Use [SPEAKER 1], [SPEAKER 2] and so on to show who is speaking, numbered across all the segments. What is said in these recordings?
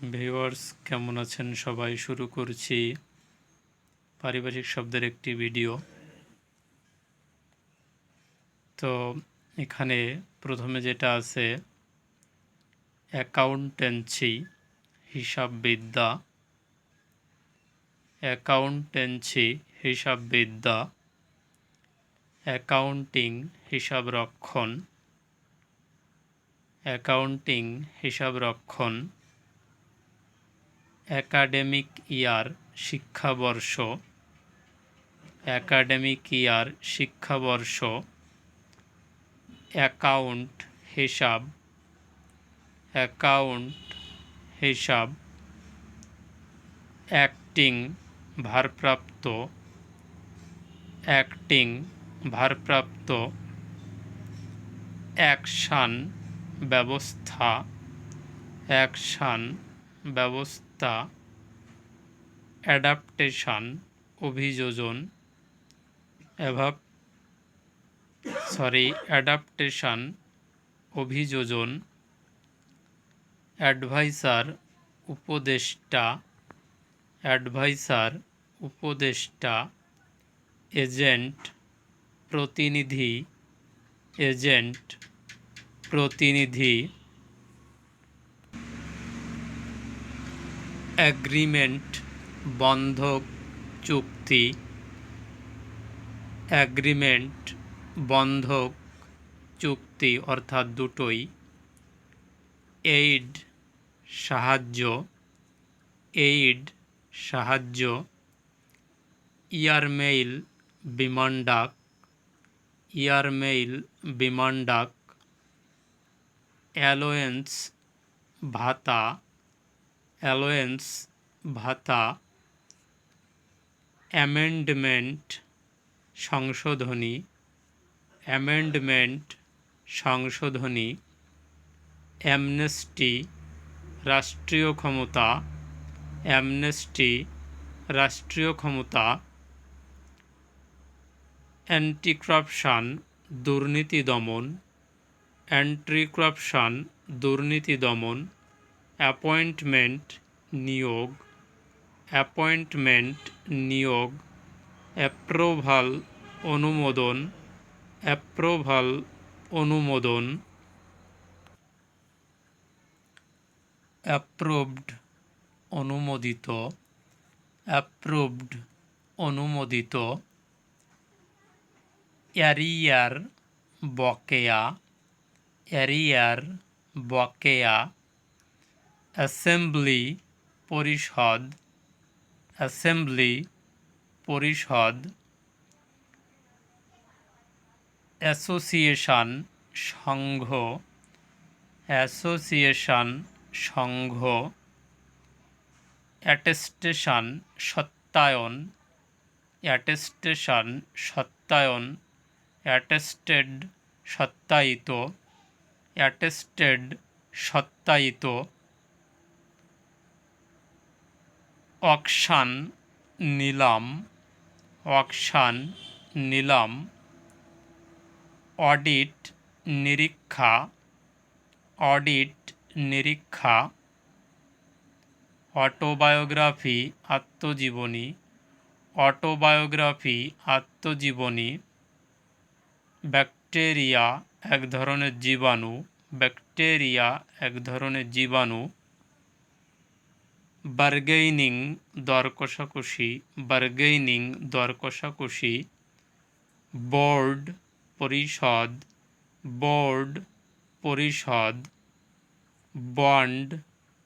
[SPEAKER 1] Viewers কেমন আছেন সবাই? শুরু করছি পারিভাষিক শব্দের একটি ভিডিও। তো এখানে প্রথমে যেটা আছে অ্যাকাউন্টেন্সি, হিসাববিদ্যা। অ্যাকাউন্টেন্সি, হিসাববিদ্যা। অ্যাকাউন্টিং, হিসাবরক্ষণ। অ্যাকাউন্টিং, হিসাবরক্ষণ। অ্যাকাডেমিক ইয়ার, শিক্ষাবর্ষ। অ্যাকাডেমিক ইয়ার, শিক্ষাবর্ষ। অ্যাকাউন্ট, হিসাব। অ্যাকাউন্ট, হিসাব। অ্যাক্টিং, ভারপ্রাপ্ত। অ্যাক্টিং, ভারপ্রাপ্ত। অ্যাকশান, ব্যবস্থা। অ্যাকশান, ব্যবস্থা। অ্যাডাপ্টেশন, অভিযোজন। অ্যাডাপ্টেশন, অভিযোজন। অ্যাডভাইসার, উপদেষ্টা। অ্যাডভাইসার, উপদেষ্টা। এজেন্ট, প্রতিনিধি। এজেন্ট, প্রতিনিধি। অ্যাগ্রিমেন্ট, বন্ধক, চুক্তি। অ্যাগ্রিমেন্ট, বন্ধক, চুক্তি অর্থাৎ দুটোই। এইড, সাহায্য। এইড, সাহায্য। এয়ারমেইল, বিমান ডাক। এয়ারমেইল, বিমান ডাক। অ্যালোয়েন্স, ভাতা। অ্যালোয়েন্স, ভাতা। অ্যামেন্ডমেন্ট, সংশোধনী। অ্যামেন্ডমেন্ট, সংশোধনী। অ্যামনেস্টি, রাষ্ট্রীয় ক্ষমতা। অ্যামনেস্টি, রাষ্ট্রীয় ক্ষমতা। অ্যান্টি করাপশন, দুর্নীতি দমন। অ্যান্টি করাপশন, দুর্নীতি দমন। অ্যাপয়েন্টমেন্ট, নিয়োগ। অ্যাপয়েন্টমেন্ট, নিয়োগ। অ্যাপ্রুভাল, অনুমোদন। অ্যাপ্রুভাল, অনুমোদন। অ্যাপ্রুভড, অনুমোদিত। অ্যাপ্রুভড, অনুমোদিত। অ্যারিয়ার, বকেয়া। অ্যারিয়ার, বকেয়া। অ্যাসেম্বলি, পরিষদ। অ্যাসেম্বলি, পরিষদ। অ্যাসোসিয়েশন, সংঘ। অ্যাসোসিয়েশন, সংঘ। অ্যাটেস্টেশন, সত্যায়ন। অ্যাটেস্টেশন, সত্যায়ন। অ্যাটেস্টেড, সত্যায়িত। অ্যাটেস্টেড, সত্যায়িত। অকশান, নিলাম। অকশান, নিলাম। অডিট, নিরীক্ষা। অডিট, নিরীক্ষা। অটোবায়োগ্রাফি, আত্মজীবনী। অটোবায়োগ্রাফি, আত্মজীবনী। ব্যাকটেরিয়া, এক ধরনের জীবাণু। ব্যাকটেরিয়া, এক ধরনের জীবাণু। বার্গেইনিং, দর কষাকষি। বার্গেইনিং, দর কষাকষি। বোর্ড, পরিষদ। বোর্ড, পরিষদ। বন্ড,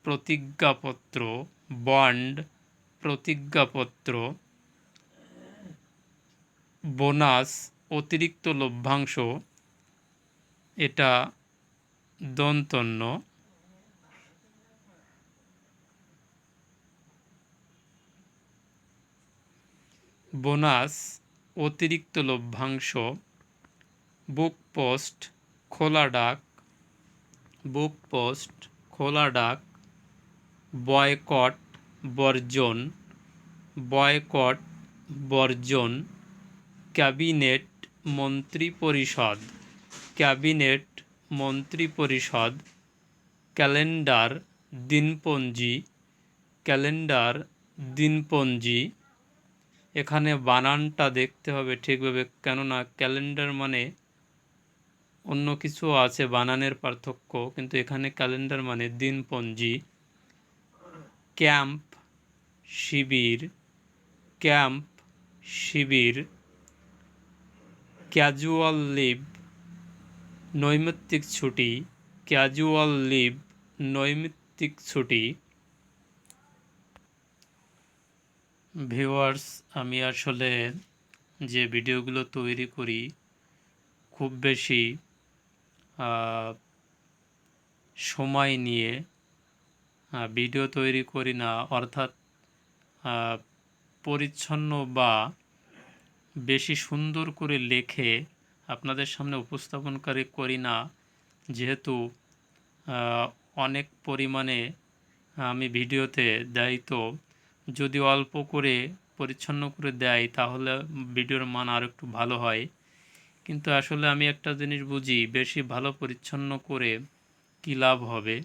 [SPEAKER 1] প্রতিজ্ঞাপত্র। বন্ড, প্রতিজ্ঞাপত্র। বোনাস, অতিরিক্ত লভ্যাংশ। এটা দন্তন্য। বোনাস, অতিরিক্ত লভ্যাংশ। বুক পোস্ট, খোলা ডাক। বুক পোস্ট, খোলা ডাক। বয়কট, বর্জন। বয়কট, বর্জন। ক্যাবিনেট, মন্ত্রিপরিষদ। ক্যাবিনেট, মন্ত্রিপরিষদ। ক্যালেন্ডার, দিনপঞ্জি, ক্যালেন্ডার, দিনপঞ্জি। এখানে বানানটা দেখতে হবে ঠিকভাবে, কেননা ক্যালেন্ডার মানে অন্য কিছু আছে বানানের পার্থক্য, কিন্তু এখানে ক্যালেন্ডার মানে দিনপঞ্জি। ক্যাম্প, শিবির, ক্যাম্প, শিবির। ক্যাজুয়াল লিভ, নৈমিত্তিক ছুটি, ক্যাজুয়াল লিভ, নৈমিত্তিক ছুটি। ভিউয়ার্স, আমি আসলে যে ভিডিওগুলো তৈরি করি খুব বেশি সময় নিয়ে ভিডিও তৈরি করি না, অর্থাৎ পরিচ্ছন্ন বা বেশি সুন্দর করে লেখে আপনাদের সামনে উপস্থাপনকারী করি না, যেহেতু অনেক পরিমাণে আমি ভিডিওতে দেয়। তো যদি অল্প করে পরিচ্ছন্ন করে দেয় তাহলে ভিডিওর মান আর একটু ভালো হয়। কিন্তু আসলে আমি একটা জিনিস বুঝি, বেশি ভালো পরিচ্ছন্ন করে কী লাভ হবে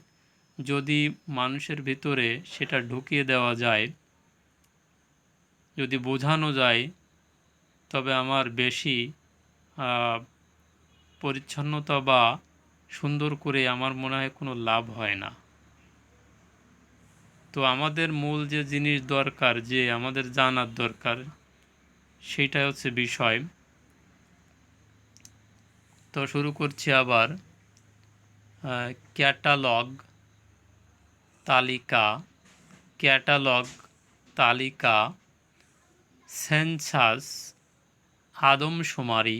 [SPEAKER 1] যদি মানুষের ভিতরে সেটা ঢুকিয়ে দেওয়া যায়, যদি বোঝানো যায়, তবে আমার বেশি পরিচ্ছন্নতা বা সুন্দর করে আমার মনে হয় কোনো লাভ হয় না। তো আমাদের মূল যে জিনিস দরকার, যে আমাদের জানার দরকার, সেটাই হচ্ছে বিষয়। তো শুরু করছি আবার। ক্যাটালগ, তালিকা, ক্যাটালগ, তালিকা। সেন্সাস, আদমশুমারি,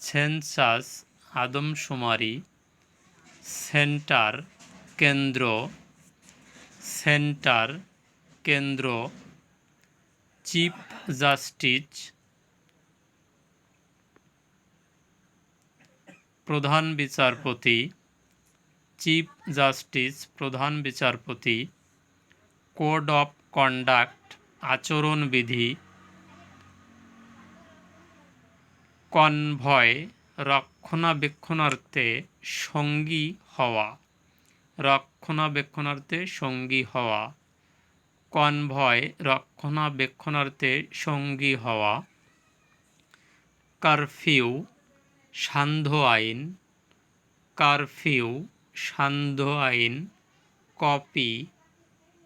[SPEAKER 1] সেন্সাস, আদমশুমারি। সেন্টার, কেন্দ্র, সেন্টার, কেন্দ্র। চিফ জাস্টিস, প্রধান বিচারপতি, চিফ জাস্টিস, প্রধান বিচারপতি। কোড অফ কন্ডাক্ট, আচরণবিধি। কনভয়, রক্ষণাবেক্ষণার্থে সঙ্গী হওয়া, রক্ষণাবেক্ষণার্থে সঙ্গী হওয়া। কনভয়, রক্ষণাবেক্ষণার্থে সঙ্গী হওয়া। কারফিউ, সান্ধ্য আইন, কারফিউ, সান্ধ্য আইন। কপি,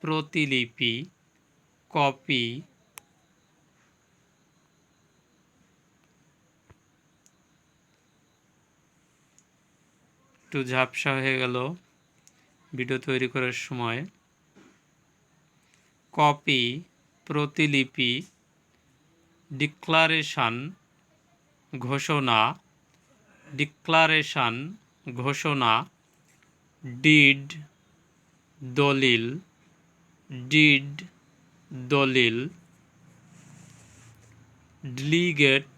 [SPEAKER 1] প্রতিলিপি, কপি। একটু ঝাপসা হয়ে গেল ভিডিও তৈরি করার সময়। কপি, প্রতিলিপি। ডিক্লারেশন, ঘোষণা, ডিক্লারেশন, ঘোষণা। ডিড, দলিল, ডিড, দলিল। ডেলিগেট,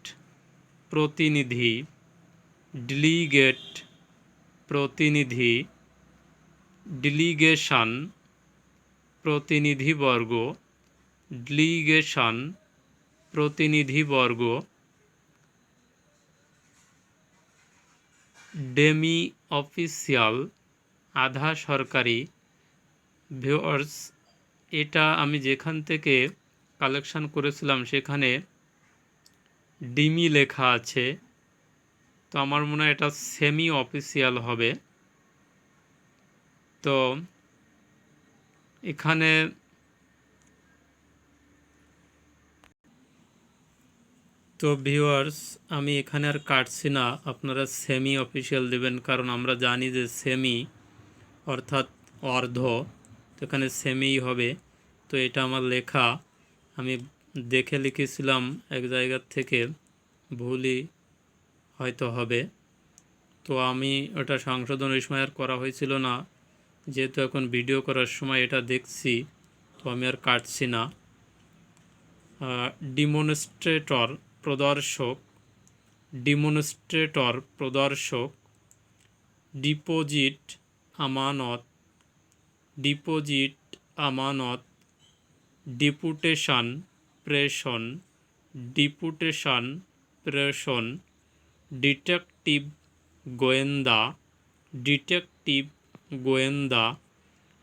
[SPEAKER 1] প্রতিনিধি, ডেলিগেট, প্রতিনিধি। ডেলিগেশন, প্রতিনিধিবর্গ, ডেলিগেশন, প্রতিনিধিবর্গ। ডেমি অফিসিয়াল, আধা সরকারি। ভিউয়ার্স, এটা আমি যেখান থেকে কালেকশন করেছিলাম সেখানে ডিমি লেখা আছে, তো আমার মনে হয় এটা সেমি অফিসিয়াল হবে। তো এখানে ভিউয়ার্স, আমি এখানে আর কাটছি না, আপনারা সেমি অফিসিয়াল দেবেন, কারণ আমরা জানি যে সেমি অর্থাৎ অর্ধ, তো এখানে সেমিই হবে। তো এটা আমার লেখা, আমি দেখে লিখেছিলাম এক জায়গার থেকে, ভুলই হয়তো হবে। তো আমি ওটা সংশোধন ওই সময় আর করা হয়েছিল না, যেহেতু এখন ভিডিও করার সময় এটা দেখছি, তো আমি আর কাটছি না। ডিমনস্ট্রেটর, প্রদর্শক, ডিমনস্ট্রেটর, প্রদর্শক। ডিপোজিট, আমানত, ডিপোজিট, আমানত। ডিপুটেশন, প্রেষণ, ডিপুটেশন, প্রেষণ। ডিটেকটিভ, গোয়েন্দা, ডিটেকটিভ, গোয়েন্দা।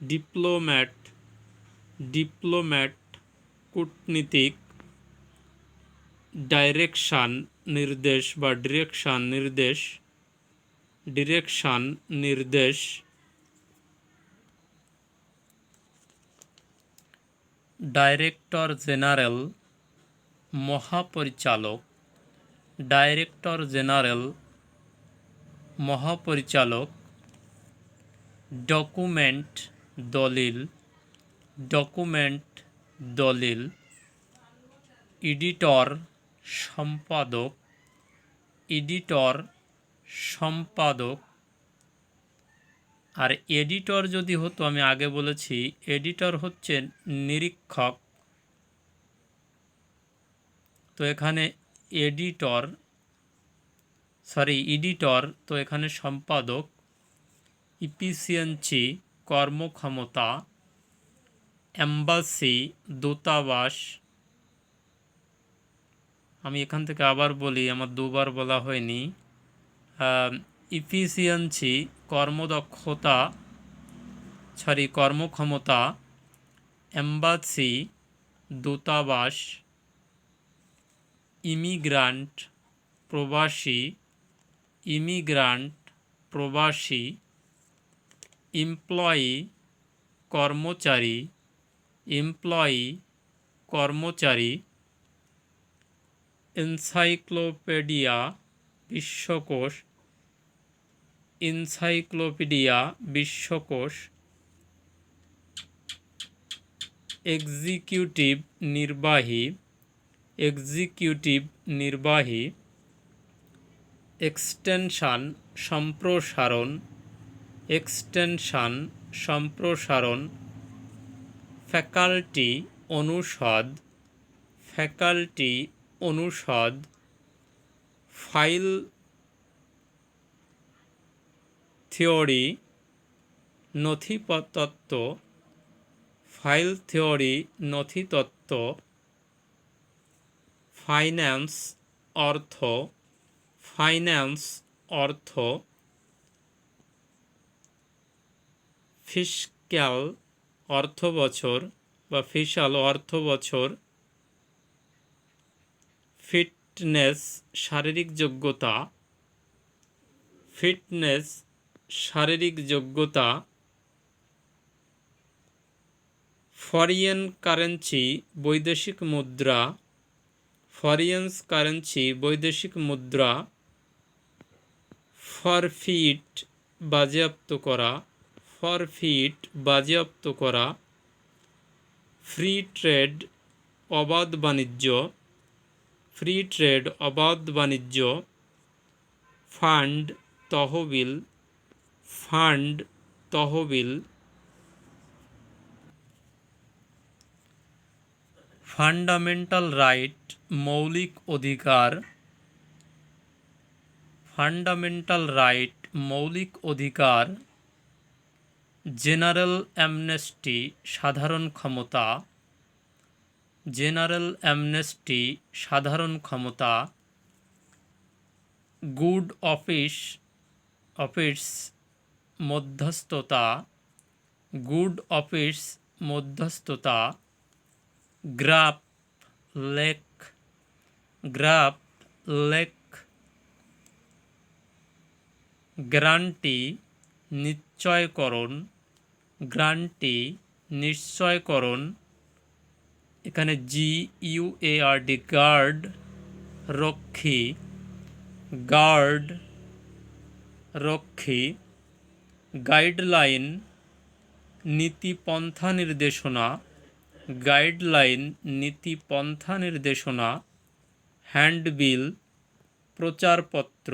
[SPEAKER 1] ডিপ্লোম্যাট, ডিপ্লোম্যাট কূটনীতিক, ডাইরেকশান নির্দেশ বা ডিরেকশান নির্দেশ, ডিরেকশান নির্দেশ, ডাইরেক্টর জেনারেল মহাপরিচালক, ডাইরেক্টর জেনারেল মহাপরিচালক, ডকুমেন্ট দলিল, ডকুমেন্ট দলিল, এডিটর সম্পাদক, এডিটর সম্পাদক। আর এডিটর যদি হতো, আমি আগে বলেছি এডিটর হচ্ছে নিরীক্ষক, তো এখানে এডিটর এডিটর, তো এখানে সম্পাদক। ইফিসিয়েন্সি কর্মক্ষমতা, এম্বাসি দূতাবাস। আমি এখান থেকে আবার বলি, আমার দুবার বলা হয়নি। ইফিসিয়েন্সি কর্মদক্ষতা, কর্মক্ষমতা, এম্বাসি দূতাবাস, ইমিগ্রান্ট প্রবাসী, ইমিগ্রান্ট প্রবাসী, এমপ্লয়ি কর্মচারী, এমপ্লয়ি কর্মচারী, এনসাইক্লোপিডিয়া বিশ্বকোষ, এনসাইক্লোপিডিয়া বিশ্বকোষ, এক্সিকিউটিভ নির্বাহী, এক্সিকিউটিভ নির্বাহী, এক্সটেনশান সম্প্রসারণ, এক্সটেনশান সম্প্রসারণ, ফ্যাকাল্টি অনুষদ, ফ্যাকাল্টি অনুষদ, ফাইল থিওরি নথিতত্ত্ব, ফাইল থিওরি নথিতত্ত্ব, ফাইন্যান্স অর্থ, ফাইন্যান্স অর্থ, ফিসক্যাল অর্থবছর বা ফিসাল অর্থবছর, ফিটনেস শারীরিক যোগ্যতা, ফিটনেস শারীরিক যোগ্যতা, ফরেন কারেন্সি বৈদেশিক মুদ্রা, ফরেন কারেন্সি বৈদেশিক মুদ্রা, ফরফিট বাজেয়াপ্ত করা, ফরফিট বাজেয়াপ্ত করা, ফ্রি ট্রেড অবাধ বাণিজ্য, ফ্রি ট্রেড অবাধ বাণিজ্য, ফান্ড তহবিল, ফান্ড তহবিল, ফান্ডামেন্টাল রাইট মৌলিক অধিকার, ফান্ডামেন্টাল রাইট মৌলিক অধিকার, জেনারেল অ্যামনেস্টি সাধারণ ক্ষমতা, জেনারেল অ্যামনেস্টি সাধারণ ক্ষমতা, গুড অফিস অফিস মধ্যস্থতা, গুড অফিস মধ্যস্থতা, গ্রাফ লেক, গ্রাফ লেক, গ্যারান্টি নিশ্চয়করণ, গ্যারান্টি নিশ্চয়করণ। এখানে GUARD গার্ড রক্ষী, গার্ড রক্ষী, গাইডলাইন নীতিপন্থা নির্দেশনা, গাইডলাইন নীতিপন্থা নির্দেশনা, হ্যান্ডবিল প্রচারপত্র,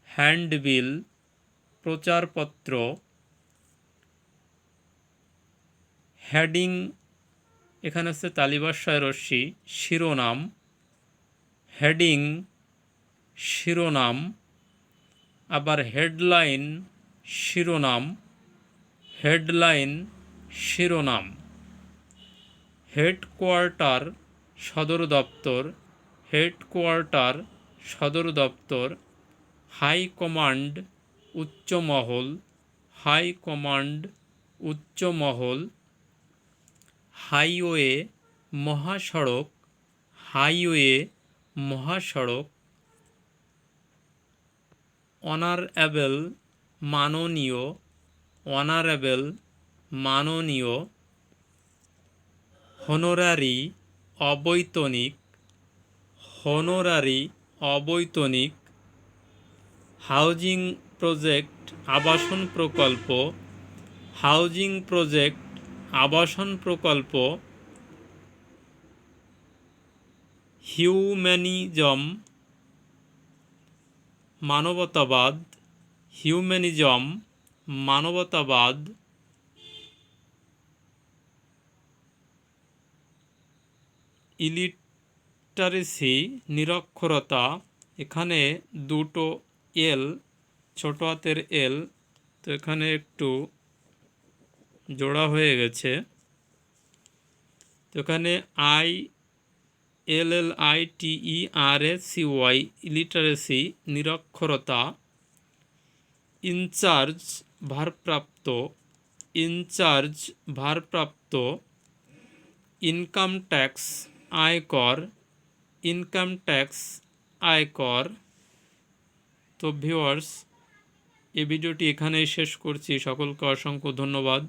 [SPEAKER 1] হ্যান্ডবিল প্রচারপত্র, হেডিং এখানে হচ্ছে তালিবাস্যয় রশ্মি শিরোনাম, হেডিং শিরোনাম, আবার হেডলাইন শিরোনাম, হেডলাইন শিরোনাম, হেডকোয়ার্টার সদর দপ্তর, হেডকোয়ার্টার সদর দপ্তর, হাই কমান্ড উচ্চ মহল, হাই কমান্ড উচ্চ মহল, হাইওয়ে, মহাসড়ক, হাইওয়ে, মহাসড়ক, অনারেবল, মাননীয়, অনারেবল, মাননীয়, হনোরারি, অবৈতনিক, হনোরারি, অবৈতনিক, হাউজিং প্রজেক্ট, আবাসন প্রকল্প, হাউজিং প্রজেক্ট, আবাসন প্রকল্প, হিউম্যানিজম, মানবতাবাদ, হিউম্যানিজম, মানবতাবাদ, ইলিটারেসি, নিরক্ষরতা, এখানে দুটো এল, ছোট হাতের এল, তো এখানে একটু জোড়া হয়ে গেছে, তো এখানে ILLITERACY, ইলিটারেসি, নিরক্ষরতা, ইনচার্জ, ভারপ্রাপ্ত, ইনচার্জ, ভারপ্রাপ্ত, ইনকাম ট্যাক্স, আয়কর, ইনকাম ট্যাক্স, আয়কর। তো ভিউয়ার্স, এই ভিডিওটি এখানেই শেষ করছি। সকলকে অসংখ্য ধন্যবাদ।